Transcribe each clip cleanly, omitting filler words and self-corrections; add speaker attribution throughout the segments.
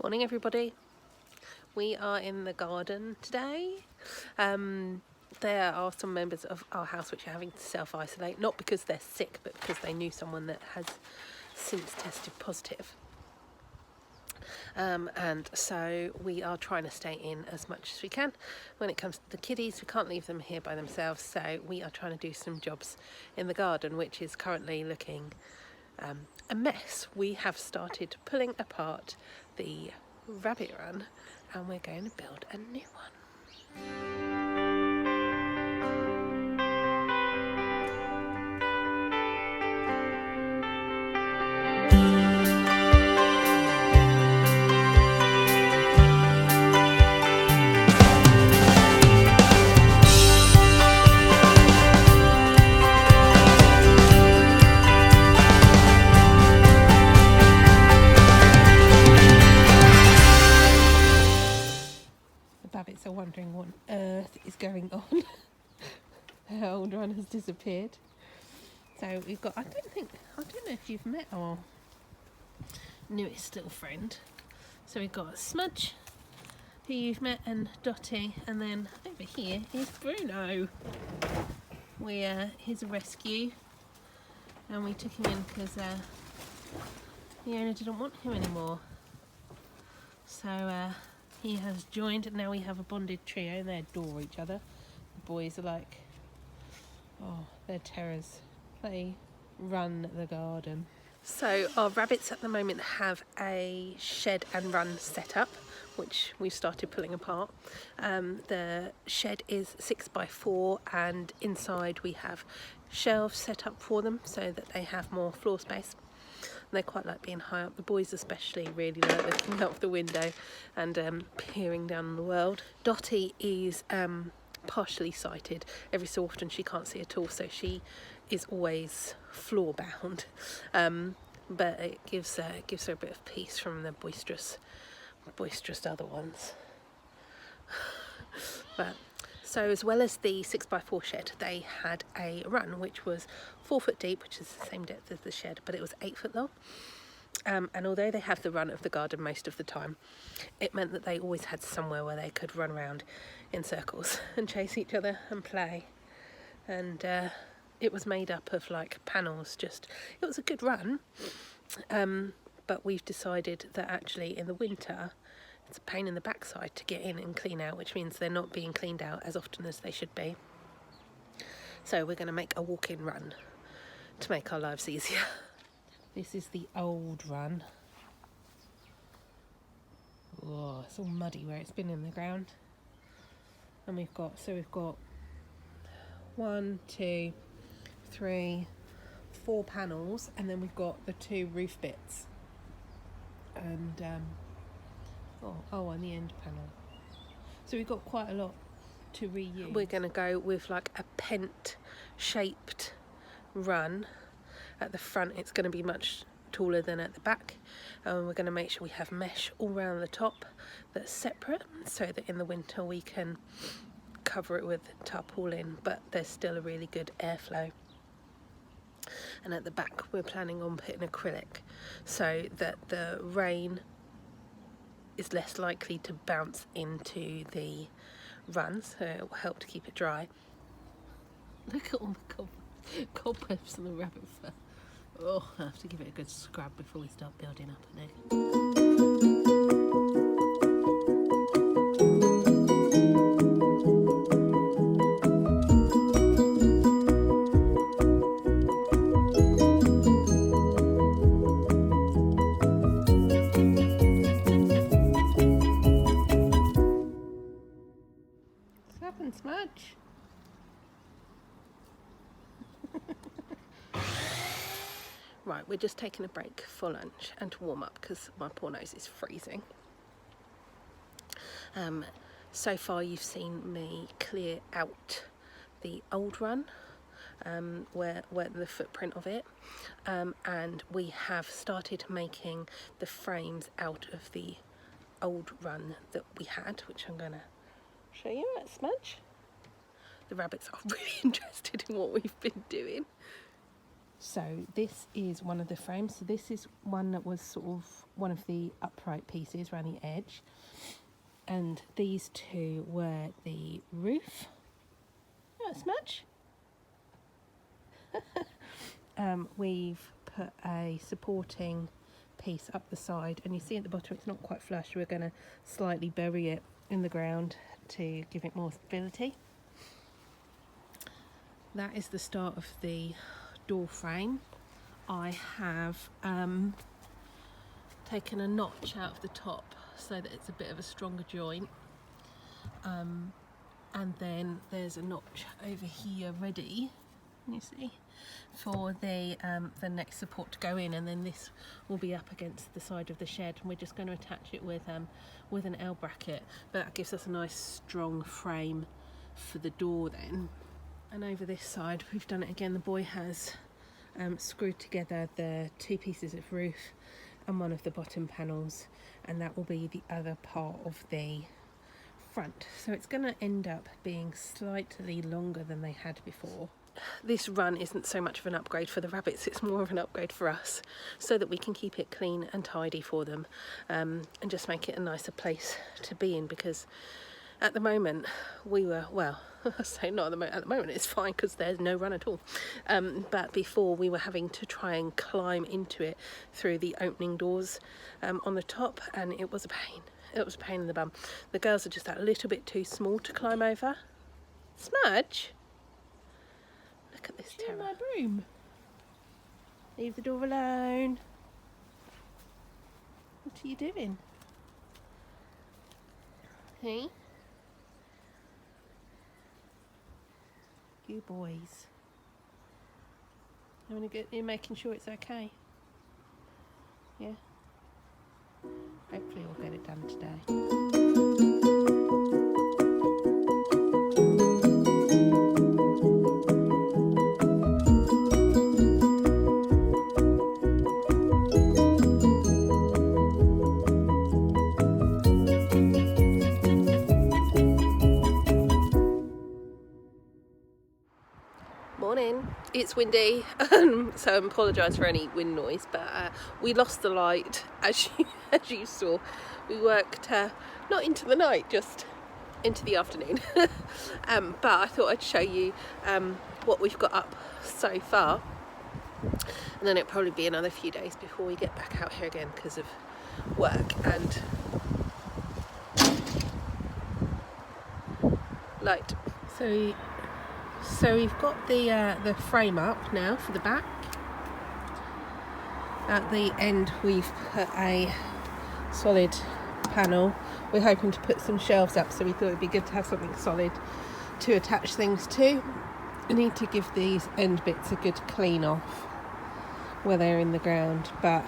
Speaker 1: Morning everybody. We are in the garden today. There are some members of our house which are having to self-isolate, not because they're sick but because they knew someone that has since tested positive. And so we are trying to stay in as much as we can. When it comes to the kiddies, we can't leave them here by themselves, so we are trying to do some jobs in the garden, which is currently looking a mess. We have started pulling apart the rabbit run and we're going to build a new one. Rabbits are wondering what on earth is going on. Our old one has disappeared. So we've got, I don't know if you've met our newest little friend. So we've got Smudge, who you've met, and Dottie, and then over here is Bruno. He's a rescue, and we took him in because the owner didn't want him anymore. So he has joined, and now we have a bonded trio. They adore each other. The boys are like, oh, they're terrors. They run the garden. So our rabbits at the moment have a shed and run set up, which we've started pulling apart. The shed is 6x4, and inside we have shelves set up for them so that they have more floor space. They quite like being high up. The boys especially really like looking out of the window and peering down on the world. Dottie is partially sighted. Every so often she can't see at all, so she is always floor bound. But it gives her a bit of peace from the boisterous other ones. But so as well as the 6x4 shed, they had a run which was 4 foot deep, which is the same depth as the shed, but it was 8 foot long. And although they have the run of the garden most of the time, it meant that they always had somewhere where they could run around in circles and chase each other and play. And it was made up of like panels. It was a good run. But we've decided that actually in the winter, it's a pain in the backside to get in and clean out, which means they're not being cleaned out as often as they should be. So we're going to make a walk-in run to make our lives easier. This is the old run. Oh, it's all muddy where it's been in the ground. And we've got 1, 2, 3, 4 panels, and then we've got the 2 roof bits. And and the end panel. So we've got quite a lot to reuse. We're going to go with like a pent shaped run. At the front it's going to be much taller than at the back, and we're going to make sure we have mesh all around the top that's separate so that in the winter we can cover it with tarpaulin, but there's still a really good airflow. And at the back we're planning on putting acrylic so that the rain is less likely to bounce into the run, so it will help to keep it dry. Look at all the cobwebs on the rabbit fur. Oh, I have to give it a good scrub before we start building up an egg. Smudge. Right, we're just taking a break for lunch and to warm up because my poor nose is freezing. So far you've seen me clear out the old run, where the footprint of it, and we have started making the frames out of the old run that we had, which I'm going to show you at Smudge. The rabbits are really interested in what we've been doing. So this is one of the frames. So this is one that was sort of one of the upright pieces around the edge. And these two were the roof. Not as much. We've put a supporting piece up the side, and you see at the bottom it's not quite flush. We're going to slightly bury it in the ground to give it more stability. That is the start of the door frame. I have taken a notch out of the top so that it's a bit of a stronger joint, and then there's a notch over here ready, you see, for the next support to go in, and then this will be up against the side of the shed, and we're just going to attach it with an L bracket, but that gives us a nice strong frame for the door then. And over this side we've done it again. The boy has screwed together the two pieces of roof and one of the bottom panels, and that will be the other part of the front. So it's going to end up being slightly longer than they had before. This run isn't so much of an upgrade for the rabbits, it's more of an upgrade for us, so that we can keep it clean and tidy for them, and just make it a nicer place to be in, because at the moment we were, well, I say not at the moment it's fine because there's no run at all, but before we were having to try and climb into it through the opening doors on the top, and it was a pain. It was a pain in the bum. The girls are just that little bit too small to climb over. Smudge, look at this terror. My broom. Leave the door alone. What are you doing? Hey? You boys. You're making sure it's okay. Yeah? Hopefully we'll get it done today. Morning. It's windy, so I apologise for any wind noise, but we lost the light as you saw. We worked not into the night, just into the afternoon. But I thought I'd show you what we've got up so far, and then it'll probably be another few days before we get back out here again because of work and light. So we've got the frame up now for the back. At the end we've put a solid panel. We're hoping to put some shelves up, so we thought it'd be good to have something solid to attach things to. We need to give these end bits a good clean off where they're in the ground, but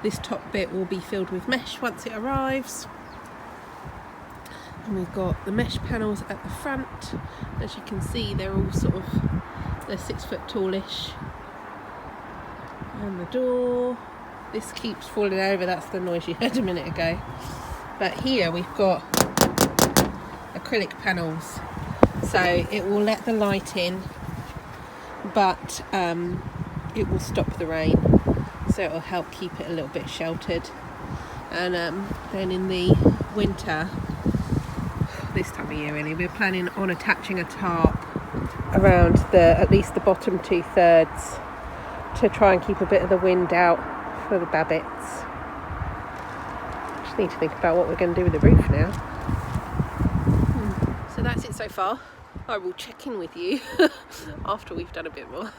Speaker 1: this top bit will be filled with mesh once it arrives. And we've got the mesh panels at the front. As you can see, they're all they're 6 foot tallish. And the door, this keeps falling over, that's the noise you heard a minute ago. But here we've got acrylic panels, so it will let the light in, but it will stop the rain, so it will help keep it a little bit sheltered. And then in the winter, this time of year really, we're planning on attaching a tarp around at least the bottom 2/3 to try and keep a bit of the wind out for the babbits. Just need to think about what we're going to do with the roof now. So that's it so far. I will check in with you after we've done a bit more.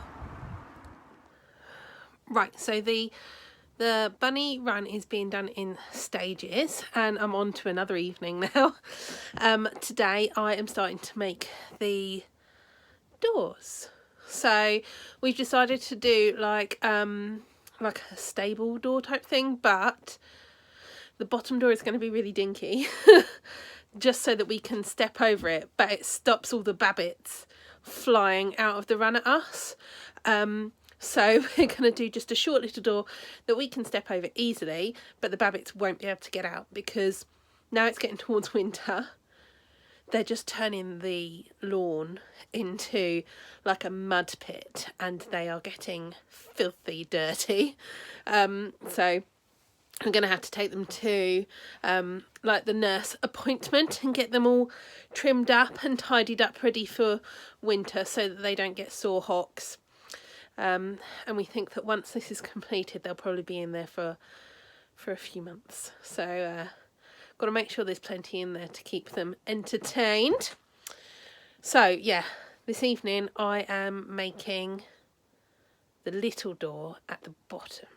Speaker 1: Right, so the bunny run is being done in stages, and I'm on to another evening now. Today I am starting to make the doors. So we've decided to do like a stable door type thing, but the bottom door is going to be really dinky just so that we can step over it, but it stops all the babbits flying out of the run at us. So we're going to do just a short little door that we can step over easily, but the babbits won't be able to get out, because now it's getting towards winter. they're just turning the lawn into like a mud pit, and they are getting filthy dirty. So I'm going to have to take them to like the nurse appointment and get them all trimmed up and tidied up ready for winter so that they don't get sore hocks. And we think that once this is completed, they'll probably be in there for a few months. So got to make sure there's plenty in there to keep them entertained. So yeah, this evening I am making the little door at the bottom.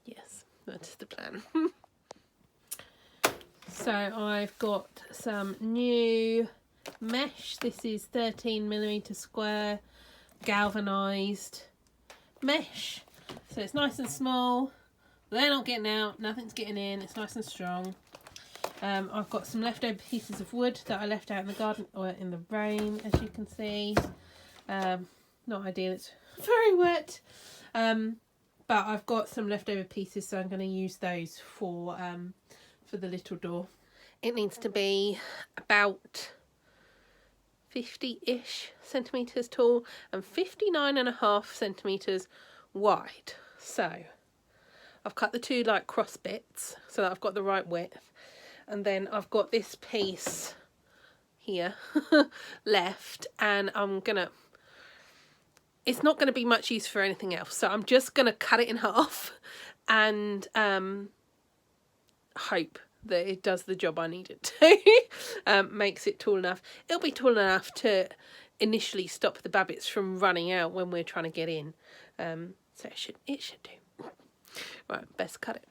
Speaker 1: Yes, that's the plan. So I've got some new mesh. This is 13mm square galvanised mesh. So it's nice and small. They're not getting out, nothing's getting in, it's nice and strong. I've got some leftover pieces of wood that I left out in the garden or in the rain, as you can see. Not ideal, it's very wet. But I've got some leftover pieces, so I'm going to use those for the little door. It needs to be about 50-ish centimetres tall and 59.5 centimetres wide. So I've cut the two like cross bits so that I've got the right width, and then I've got this piece here left, and it's not gonna be much use for anything else, so I'm just gonna cut it in half and hope that it does the job I need it to. Makes it tall enough. It'll be tall enough to initially stop the babbits from running out when we're trying to get in. So it should do. Right, best cut it.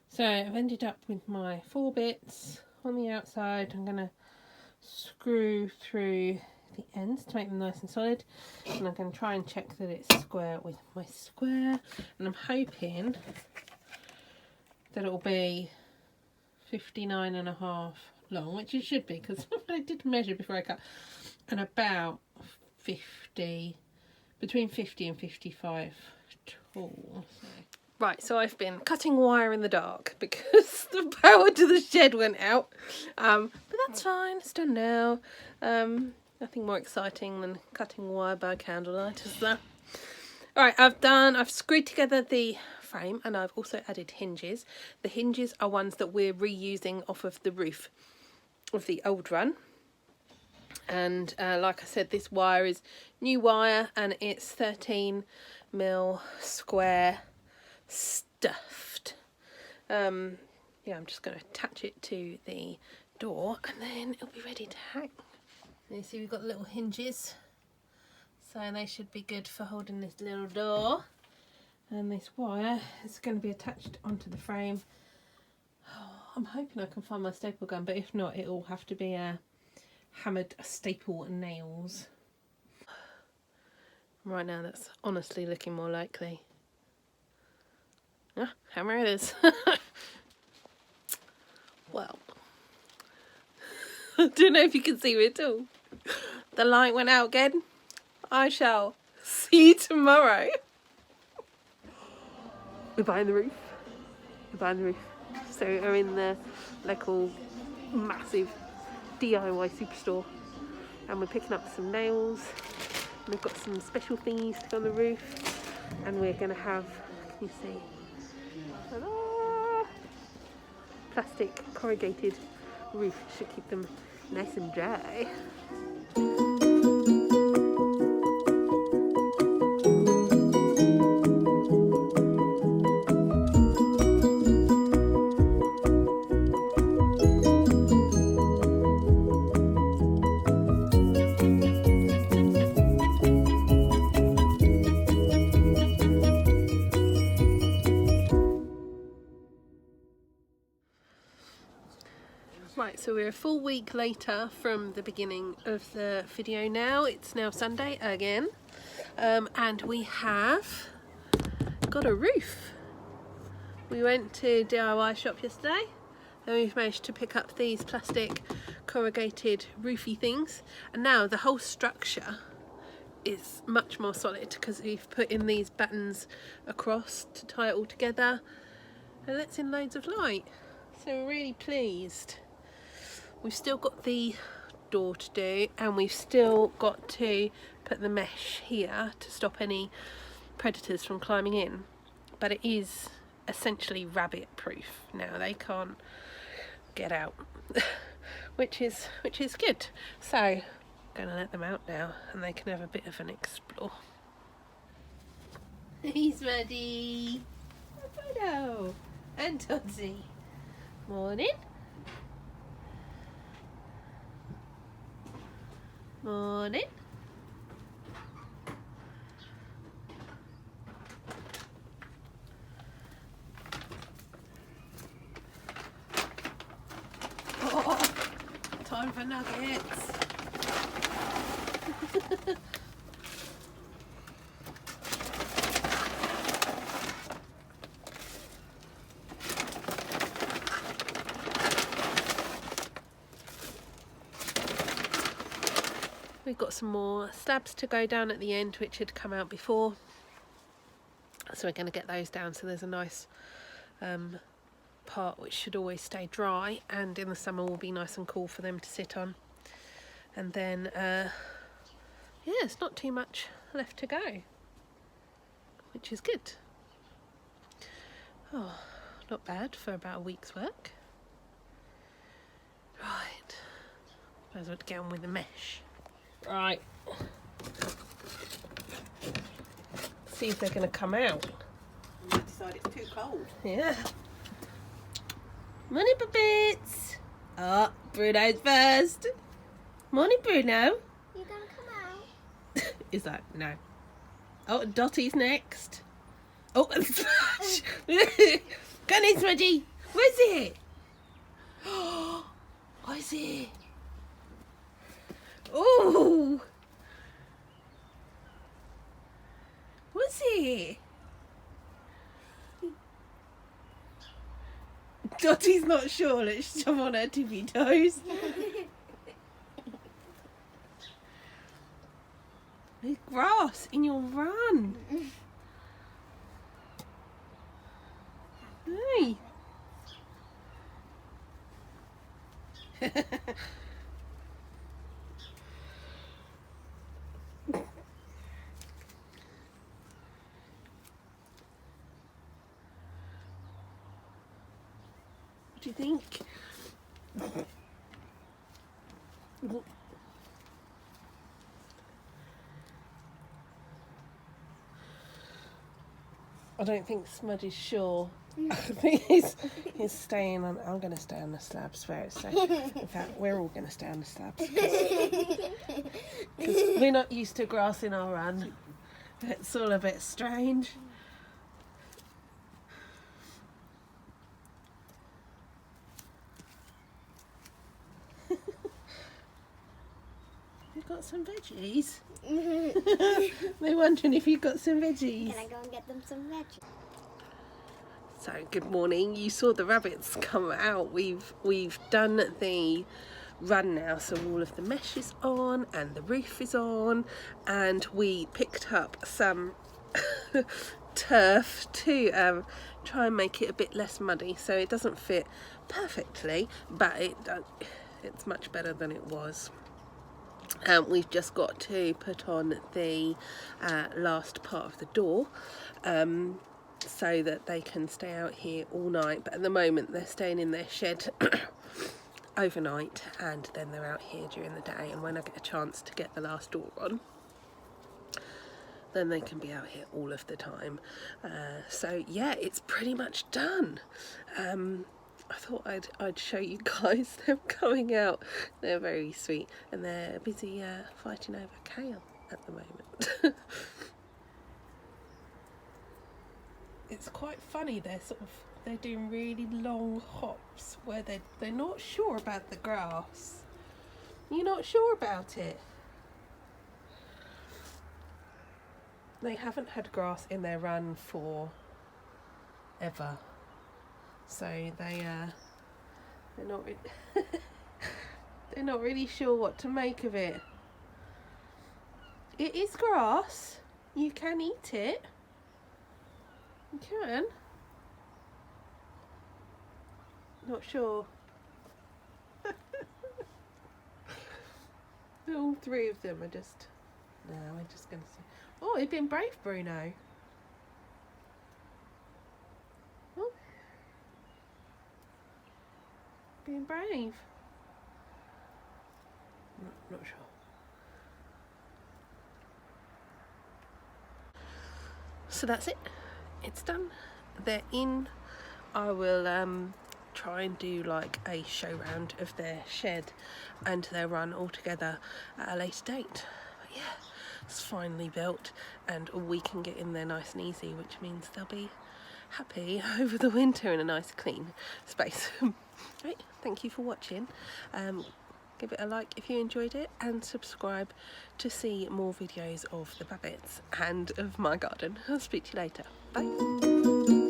Speaker 1: So I've ended up with my 4 bits on the outside. I'm going to screw through the ends to make them nice and solid, and I'm going to try and check that it's square with my square, and I'm hoping that it'll be 59.5 long, which it should be, because I did measure before I cut, and about 50, between 50 and 55 tall. So. Right, so I've been cutting wire in the dark because the power to the shed went out, but that's fine, it's done now. Nothing more exciting than cutting wire by candlelight, is there? Alright, I've screwed together the frame, and I've also added hinges. The hinges are ones that we're reusing off of the roof of the old run. And like I said, this wire is new wire, and it's 13mm square stuffed. Yeah, I'm just going to attach it to the door, and then it'll be ready to hang. You see we've got little hinges, so they should be good for holding this little door, and this wire is going to be attached onto the frame. Oh, I'm hoping I can find my staple gun, but if not, it'll have to be a hammered staple and nails. Right now that's honestly looking more likely. Ah, hammer it is. Well, I don't know if you can see me at all. The light went out again. I shall see you tomorrow. We're buying the roof. We're buying the roof. So we're in the local massive DIY superstore, and we're picking up some nails. And we've got some special things to go on the roof, and we're going to have, can you see? Ta-da! Plastic corrugated roof should keep them nice and dry. Right, so we're a full week later from the beginning of the video now. It's now Sunday again, and we have got a roof. We went to DIY shop yesterday, Then we've managed to pick up these plastic corrugated roofy things, and now the whole structure is much more solid because we've put in these battens across to tie it all together, and lets in loads of light. So we're really pleased. We've still got the door to do, and we've still got to put the mesh here to stop any predators from climbing in, but it is essentially rabbit proof now. They can't get out which is good. So I'm gonna let them out now and they can have a bit of an explore. He's Maddie, Photo, and Todsy. Morning. Morning. Oh, time for nuggets. We've got some more slabs to go down at the end, which had come out before, so we're going to get those down so there's a nice part which should always stay dry, and in the summer will be nice and cool for them to sit on. And then yeah, it's not too much left to go, which is good. Oh, not bad for about a week's work. Right, suppose I have to get on with the mesh. Right, see if they're going to come out.
Speaker 2: I decided it's too cold.
Speaker 1: Yeah. Morning, puppets. Oh, Bruno's first. Morning, Bruno.
Speaker 3: You gonna come out?
Speaker 1: Is that no? Oh, Dottie's next. Oh, come on, Smudgy. Where's it? What is it? Oh, what's it? Dottie's not sure. Let's shove on her tippy toes. There's grass in your run. Hey. What do you think? I don't think Smudgy's sure. I think he's staying on. I'm going to stay on the slabs where it's safe. In fact, we're all going to stay on the slabs because we're not used to grass in our run. It's all a bit strange. You've got some veggies. They're wondering if you've got some veggies.
Speaker 3: Can I go and get them some veggies?
Speaker 1: So good morning. You saw the rabbits come out. We've done the run now, so all of the mesh is on and the roof is on, and we picked up some turf to try and make it a bit less muddy, so it doesn't fit perfectly, but it's much better than it was. We've just got to put on the last part of the door so that they can stay out here all night, but at the moment they're staying in their shed overnight, and then they're out here during the day, and when I get a chance to get the last door on, then they can be out here all of the time. So yeah, it's pretty much done. I thought I'd show you guys them coming out. They're very sweet, and they're busy fighting over kale at the moment. It's quite funny. They're doing really long hops where they're not sure about the grass. You're not sure about it. They haven't had grass in their run for ever. So They're not they're not really sure what to make of it. It is grass. You can eat it. You can. Not sure. All three of them are just... No, I'm just going to say... Oh, you've been brave, Bruno. Oh. Being brave. Not sure. So that's it. It's done. They're in. I will try and do like a show round of their shed and their run all together at a later date. But yeah, it's finally built and we can get in there nice and easy, which means they'll be happy over the winter in a nice clean space. Right, thank you for watching. Give it a like if you enjoyed it and subscribe to see more videos of the Babbitts and of my garden. I'll speak to you later. Bye.